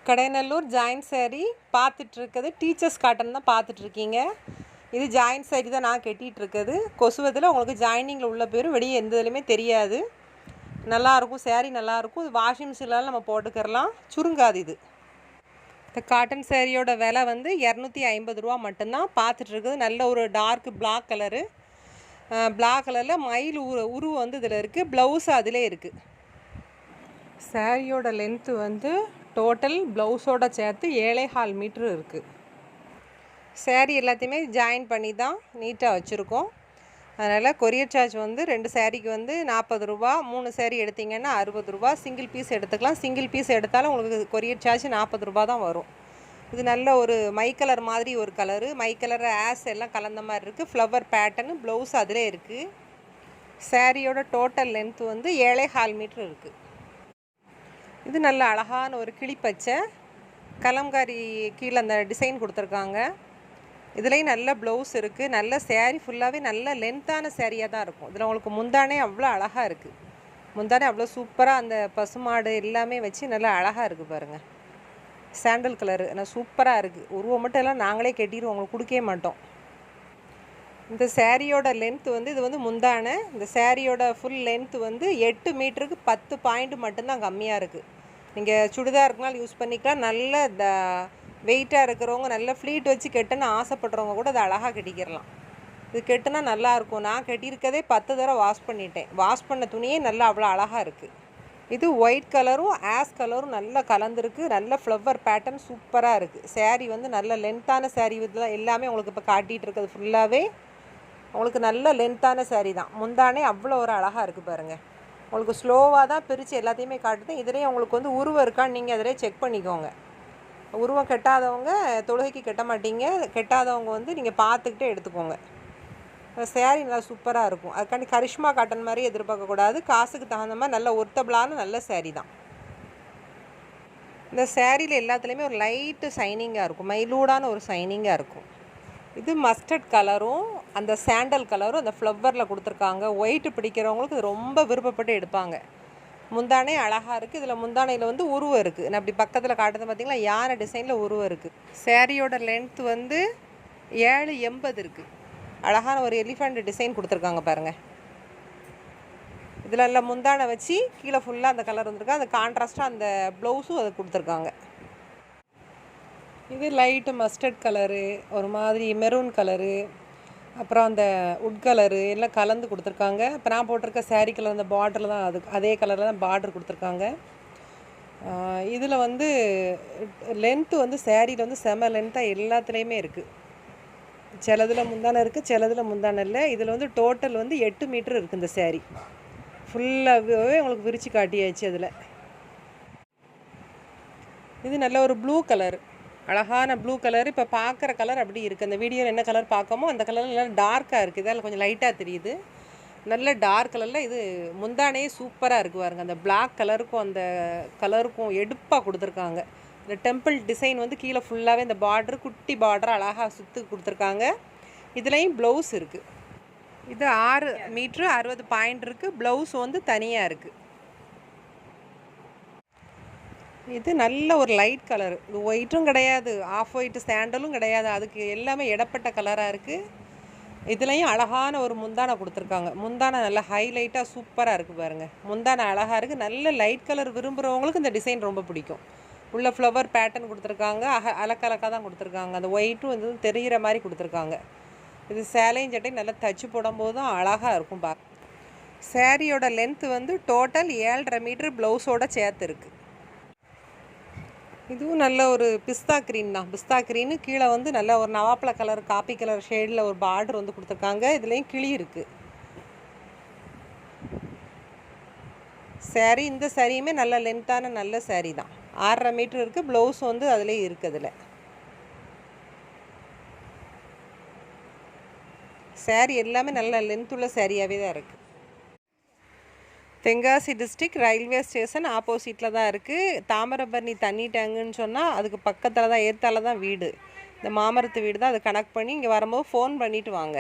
Kadainallur join சேரீ பார்த்துட்ருக்குது. Teachers cotton தான் பார்த்துட்ருக்கீங்க. இது ஜாயின் சேரீ தான் நான் கட்டிகிட்ருக்குது. கொசுவத்தில் உங்களுக்கு ஜாயினிங்கில் உள்ள பேரும் வெளியே எந்த இதுலையுமே தெரியாது. நல்லாயிருக்கும், சேரீ நல்லாயிருக்கும். இது வாஷிங் மிஷினில் நம்ம போட்டுக்கிறலாம், சுருங்காது. இது இந்த காட்டன் சேரீயோட விலை வந்து 250 ரூபா மட்டும்தான். பார்த்துட்ருக்குது நல்ல ஒரு டார்க் பிளாக் கலரு. பிளாக் கலரில் மயில் உருவம் வந்து இதில் இருக்குது. ப்ளவுஸ் அதிலே இருக்குது. சேரீயோட லென்த்து வந்து டோட்டல் ப்ளவுஸோடு சேர்த்து 7.25 மீட்ரு இருக்குது. சேரீ எல்லாத்தையுமே ஜாயின் பண்ணி தான் நீட்டாக வச்சுருக்கோம். அதனால் கொரியர் சார்ஜ் வந்து 2 சேரீக்கு வந்து 40 ரூபா, 3 சேரீ எடுத்திங்கன்னா 60 ரூபா. சிங்கிள் பீஸ் எடுத்துக்கலாம். சிங்கிள் பீஸ் எடுத்தாலும் உங்களுக்கு கொரியர் சார்ஜ் 40 ரூபா தான் வரும். இது நல்ல ஒரு மை கலர் மாதிரி ஒரு கலரு. மை கலர் ஆஸ் எல்லாம் கலந்த மாதிரி இருக்குது. ஃப்ளவர் பேட்டர்னு ப்ளவுஸ் அதிலே இருக்குது. சேரீயோட டோட்டல் லென்த்து வந்து 7.25 மீட்ரு இருக்குது. இது நல்ல அழகான ஒரு கிளிப்பச்சை கலம்காரி கீழே அந்த டிசைன் கொடுத்துருக்காங்க. இதுலேயும் நல்ல ப்ளவுஸ் இருக்குது. நல்ல சேரீ ஃபுல்லாகவே நல்ல லென்த்தான சேரீயாக தான் இருக்கும். இதில் உங்களுக்கு முந்தானே அவ்வளோ அழகாக இருக்குது. முந்தானே அவ்வளோ சூப்பராக அந்த பசுமாடு எல்லாமே வச்சு நல்லா அழகாக இருக்குது பாருங்கள். சாண்டல் கலரு ஆனால் சூப்பராக இருக்குது. உருவம் மட்டும் எல்லாம் நாங்களே கட்டிடுவோம், உங்களுக்கு கொடுக்கவே மாட்டோம். இந்த சேரீயோட லென்த்து வந்து இது வந்து முந்தானை. இந்த சேரீயோட ஃபுல் லென்த்து வந்து 8 மீட்டருக்கு 10 பாயிண்ட் மட்டும்தான் கம்மியாக இருக்குது. நீங்கள் சுடிதாருக்குனாலும் யூஸ் பண்ணிக்கலாம். நல்ல வெயிட்டாக இருக்கிறவங்க நல்ல ஃப்ளீட் வச்சு கெட்டுன்னு ஆசைப்படுறவங்க கூட அதை அழகாக கட்டிக்கிறலாம். இது கெட்டுனா நல்லாயிருக்கும். நான் கட்டியிருக்கதே 10 தடவை வாஷ் பண்ணிட்டேன். வாஷ் பண்ண துணியே நல்லா அவ்வளோ அழகாக இருக்குது. இது ஒயிட் கலரும் ஆஸ் கலரும் நல்லா கலந்துருக்கு. நல்ல ஃப்ளவர் பேட்டர்ன் சூப்பராக இருக்குது. சேரீ வந்து நல்ல லென்த்தான சேரீ இதெல்லாம் எல்லாமே உங்களுக்கு இப்போ காட்டிகிட்டு இருக்கிறது ஃபுல்லாகவே உங்களுக்கு நல்ல லென்த்தான சேரீ தான். முந்தானே அவ்வளோ ஒரு அழகாக இருக்குது பாருங்கள். உங்களுக்கு ஸ்லோவாக தான் பிரித்து எல்லாத்தையுமே காட்டுது. இதுலேயும் உங்களுக்கு வந்து உருவம் இருக்கான்னு நீங்கள் அதிலே செக் பண்ணிக்கோங்க. உருவம் கெட்டாதவங்க தொழுகைக்கு கெட்ட மாட்டீங்க. கெட்டாதவங்க வந்து நீங்கள் பார்த்துக்கிட்டே எடுத்துக்கோங்க. சேரீ நல்லா சூப்பராக இருக்கும். அதுக்காண்டி கரிஷ்மா காட்டன் மாதிரி எதிர்பார்க்கக்கூடாது. காசுக்கு தகுந்த மாதிரி நல்ல ஒர்த்தபிளான நல்ல சேரீ தான். இந்த சேரீயில் எல்லாத்துலேயுமே ஒரு லைட்டு ஷைனிங்காக இருக்கும். மைலூடான ஒரு ஷைனிங்காக இருக்கும். இது மஸ்டர்ட் கலரும் அந்த சாண்டல் கலரும் அந்த ஃப்ளவரில் கொடுத்துருக்காங்க. ஒயிட்டு பிடிக்கிறவங்களுக்கு இது ரொம்ப விருப்பப்பட்டு எடுப்பாங்க. முந்தானே அழகாக இருக்குது. இதில் முந்தானையில் வந்து உருவம் இருக்குது. நான் அப்படி பக்கத்தில் காட்டுறது பார்த்திங்களா, யானை டிசைனில் உருவம் இருக்குது. சேரீயோட லென்த்து வந்து 7.80 இருக்குது. அழகான ஒரு எலிஃபண்ட் டிசைன் கொடுத்துருக்காங்க பாருங்கள். இதில் எல்லாம் முந்தானை வச்சு கீழே ஃபுல்லாக அந்த கலர் வந்துருக்கு. அந்த கான்ட்ராஸ்ட்டாக அந்த ப்ளவுஸும் அதை கொடுத்துருக்காங்க. இது லைட்டு மஸ்டர்ட் கலரு, ஒரு மாதிரி மெரூன் கலரு, அப்புறம் அந்த உட் கலரு எல்லாம் கலந்து கொடுத்துருக்காங்க. இப்போ நான் போட்டிருக்க சேரீ கலர் அந்த பார்டரில் தான் அதே கலரில் தான் பார்டர் கொடுத்துருக்காங்க. இதில் வந்து லென்த்து வந்து சேரீயில் வந்து செம லென்த்தாக எல்லாத்துலேயுமே இருக்குது. சிலதில் முந்தானை இருக்குது, சிலதில் முந்தானை இல்லை. இதில் வந்து டோட்டல் வந்து 8 மீட்ரு இருக்குது. இந்த சேரீ ஃபுல்லாகவே உங்களுக்கு விரித்து காட்டியாச்சு. அதில் இது நல்ல ஒரு ப்ளூ கலர், அழகான ப்ளூ கலர். இப்போ பார்க்குற கலர் அப்படி இருக்குது. அந்த வீடியோவில் என்ன கலர் பார்க்கமோ அந்த கலரில் நல்லா டார்க்காக இருக்குது. இதில் கொஞ்சம் லைட்டாக தெரியுது. நல்ல டார்க் கலரில் இது முந்தானே சூப்பராக இருக்குது பாருங்கள். அந்த பிளாக் கலருக்கும் அந்த கலருக்கும் எடுப்பாக கொடுத்துருக்காங்க. இந்த டெம்பிள் டிசைன் வந்து கீழே ஃபுல்லாகவே இந்த பார்டர் குட்டி பார்டர் அழகாக சுற்றி கொடுத்துருக்காங்க. இதுலேயும் ப்ளவுஸ் இருக்குது. இது 6 மீட்ரு 60 பாயிண்ட் இருக்குது. ப்ளவுஸ் வந்து தனியாக இருக்குது. இது நல்ல ஒரு லைட் கலர். இது ஒயிட்டும் கிடையாது, ஆஃப் ஒயிட்டு சாண்டலும் கிடையாது. அதுக்கு எல்லாமே இடப்பட்ட கலராக இருக்குது. இதுலேயும் அழகான ஒரு முந்தானை கொடுத்துருக்காங்க. முந்தானை நல்ல ஹைலைட்டாக சூப்பராக இருக்குது பாருங்கள். முந்தானை அழகாக இருக்குது. நல்ல லைட் கலர் விரும்புகிறவங்களுக்கு இந்த டிசைன் ரொம்ப பிடிக்கும். உள்ள ஃப்ளவர் பேட்டர்ன் கொடுத்துருக்காங்க. அலக்கலக்காக தான் கொடுத்துருக்காங்க. அந்த ஒயிட்டும் இது தெரிகிற மாதிரி கொடுத்துருக்காங்க. இது சேலையும் சட்டையும் நல்லா தச்சு போடும்போது தான் அழகாக இருக்கும் பார்க்க. சேரீயோட லென்த்து வந்து டோட்டல் 7.5 மீட்ரு ப்ளவுஸோடு சேர்த்து இருக்குது. இதுவும் நல்ல ஒரு பிஸ்தா க்ரீன் தான். பிஸ்தா க்ரீனு கீழே வந்து நல்ல ஒரு நவாப்பழ கலர் காப்பி கலர் ஷேடில் ஒரு பார்டர் வந்து கொடுத்துருக்காங்க. இதுலேயும் கிளி இருக்குது. சேரீ இந்த சேரீயுமே நல்ல லென்த்தான நல்ல சேரீ தான். 6.5 மீட்ரு இருக்குது. ப்ளவுஸ் வந்து அதிலே இருக்குது. அதில் சேரீ எல்லாமே நல்ல லென்த்துள்ள சேரீயாகவே தான் இருக்குது. தென்காசி டிஸ்ட்ரிக்ட் ரயில்வே ஸ்டேஷன் ஆப்போசிட்டில் தான் இருக்குது. தாமிரபரணி தண்ணி டேங்குன்னு சொன்னால் அதுக்கு பக்கத்தில் தான் ஏற்றால தான் வீடு. இந்த மாமரத்து வீடு தான். அதை கனெக்ட் பண்ணி இங்கே வரும்போது ஃபோன் பண்ணிவிட்டு வாங்க.